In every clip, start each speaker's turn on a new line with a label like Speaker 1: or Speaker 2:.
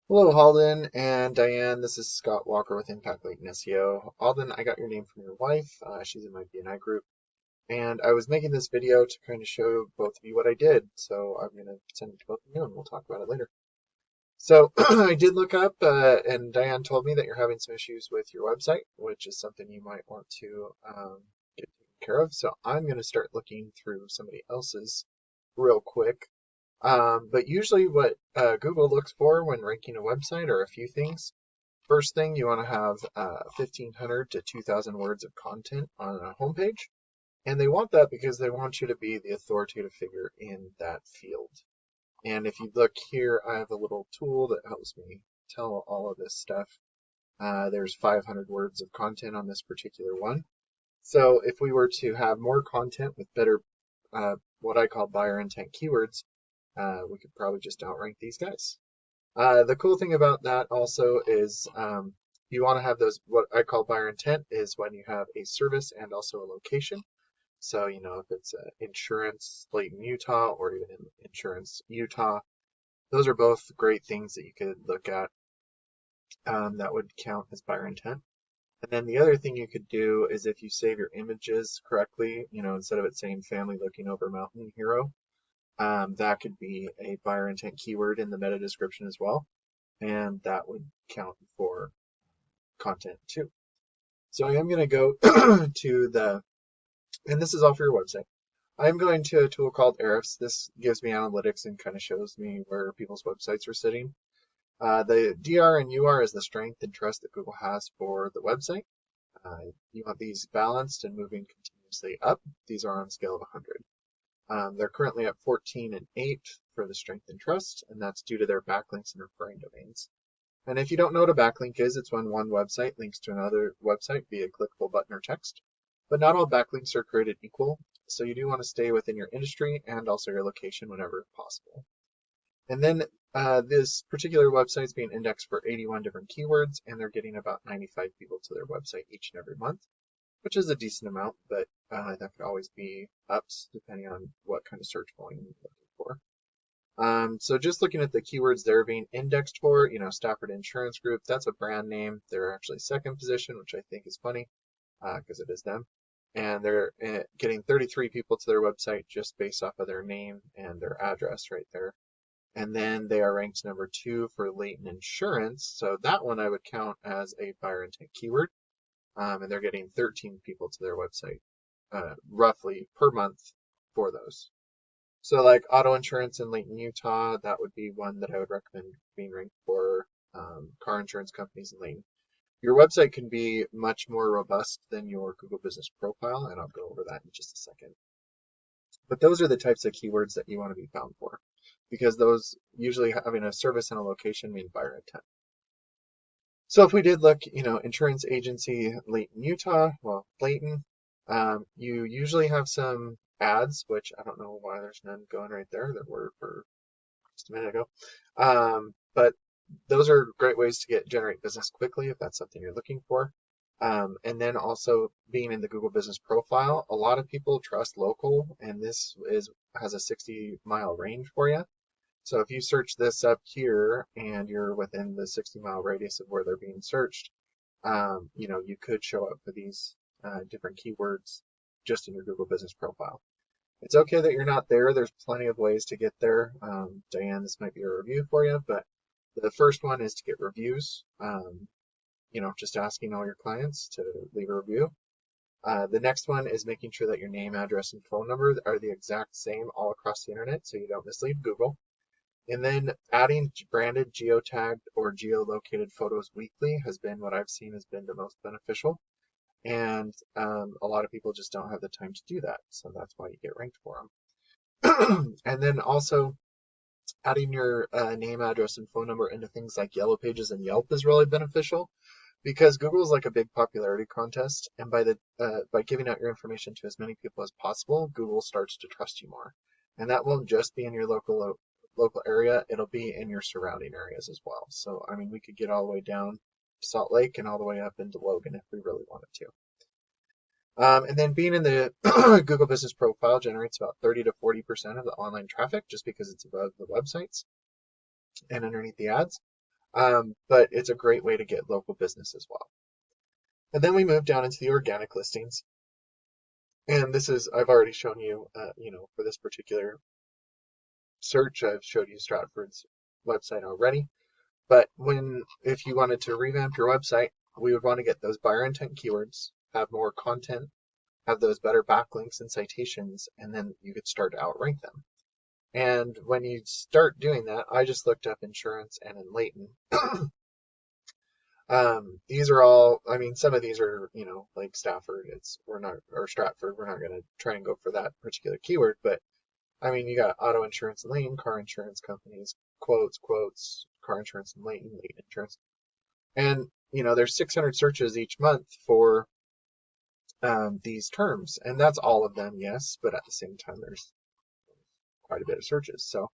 Speaker 1: Hello, Haldon and Diane. This is Scott Walker with Impact Lake SEO. Haldon, I got your name from your wife. She's in my BNI group. And I was making this video to kind of show both of you what I did. So I'm going to send it to both of you and we'll talk about it later. So I did look up, and Diane told me that you're having some issues with your website, which is something you might want to get taken care of. So I'm going to start looking through somebody else's real quick. But usually what Google looks for when ranking a website are a few things. First thing, you want to have 1,500 to 2,000 words of content on a homepage. And they want that because they want you to be the authoritative figure in that field. And if you look here, I have a little tool that helps me tell all of this stuff. There's 500 words of content on this particular one. So if we were to have more content with better, what I call buyer intent keywords, we could probably just outrank these guys. The cool thing about that also is you want to have those, what I call buyer intent is when you have a service and also a location. So, if it's insurance, Layton, Utah, or even insurance, Utah, those are both great things that you could look at that would count as buyer intent. And then the other thing you could do is if you save your images correctly, instead of it saying family looking over mountain hero, that could be a buyer intent keyword in the meta description as well. And that would count for content too. So I am going to go to and this is all for your website. I'm going to a tool called Ahrefs. This gives me analytics and kind of shows me where people's websites are sitting. The DR and UR is the strength and trust that Google has for the website. You want these balanced and moving continuously up. These are on a scale of 100. They're currently at 14 and 8 for the strength and trust, and that's due to their backlinks and referring domains. And if you don't know what a backlink is, it's when one website links to another website via clickable button or text. But not all backlinks are created equal, so you do want to stay within your industry and also your location whenever possible. And then this particular website is being indexed for 81 different keywords, and they're getting about 95 people to their website each and every month, which is a decent amount, but that could always be ups depending on what kind of search volume you're looking for. So just looking at the keywords they're being indexed for, Stafford Insurance Group, that's a brand name. They're actually second position, which I think is funny because it is them. And they're getting 33 people to their website just based off of their name and their address right there. And then they are ranked number 2 for Layton Insurance. So that one I would count as a buyer intent keyword. And they're getting 13 people to their website roughly per month for those. So like auto insurance in Layton, Utah, that would be one that I would recommend being ranked for. Car insurance companies in Layton. Your website can be much more robust than your Google Business Profile, and I'll go over that in just a second. But those are the types of keywords that you want to be found for, because those usually having a service and a location mean buyer intent. So if we did look, insurance agency, Layton, Utah, well, Layton, you usually have some ads, which I don't know why there's none going right there. There were for just a minute ago. But those are great ways to generate business quickly if that's something you're looking for. And then also being in the Google Business Profile, a lot of people trust local, and this has a 60-mile range for you. So if you search this up here and you're within the 60-mile radius of where they're being searched, you could show up for these different keywords just in your Google Business Profile. It's okay that you're not there. There's plenty of ways to get there. Diane, this might be a review for you, but the first one is to get reviews. Just asking all your clients to leave a review. The next one is making sure that your name, address, and phone number are the exact same all across the internet so you don't mislead Google. And then adding branded, geotagged, or geolocated photos weekly has been what I've seen has been the most beneficial. And a lot of people just don't have the time to do that. So that's why you get ranked for them. And then also adding your name, address, and phone number into things like Yellow Pages and Yelp is really beneficial because Google is like a big popularity contest. And by giving out your information to as many people as possible, Google starts to trust you more. And that won't just be in your local area, it'll be in your surrounding areas as well. So, we could get all the way down to Salt Lake and all the way up into Logan if we really wanted to. And then being in the Google Business Profile generates about 30 to 40% of the online traffic just because it's above the websites and underneath the ads. But it's a great way to get local business as well. And then we move down into the organic listings. And this is, I've already shown you, for this particular search, I've showed you Stratford's website already. But if you wanted to revamp your website, we would want to get those buyer intent keywords, have more content, have those better backlinks and citations, and then you could start to outrank them. And when you start doing that, I just looked up insurance and in Layton. These are all, I mean, some of these are, like Stafford, or Stratford, we're not going to try and go for that particular keyword, but I mean, you got auto insurance in Layton, car insurance companies, quotes, car insurance in Layton, Layton insurance. And, there's 600 searches each month for these terms. And that's all of them, yes, but at the same time, there's quite a bit of searches. So,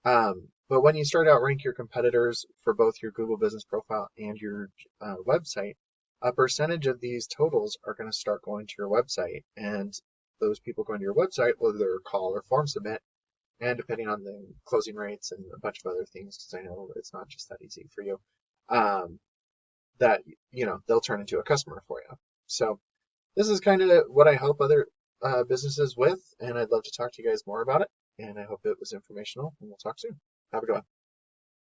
Speaker 1: but when you start out rank your competitors for both your Google Business Profile and your website, a percentage of these totals are going to start going to your website. And those people going to your website will either call or form submit. And depending on the closing rates and a bunch of other things, because I know it's not just that easy for you, that, they'll turn into a customer for you. So this is kind of what I help other businesses with, and I'd love to talk to you guys more about it. And I hope it was informational, and we'll talk soon. Have a good one.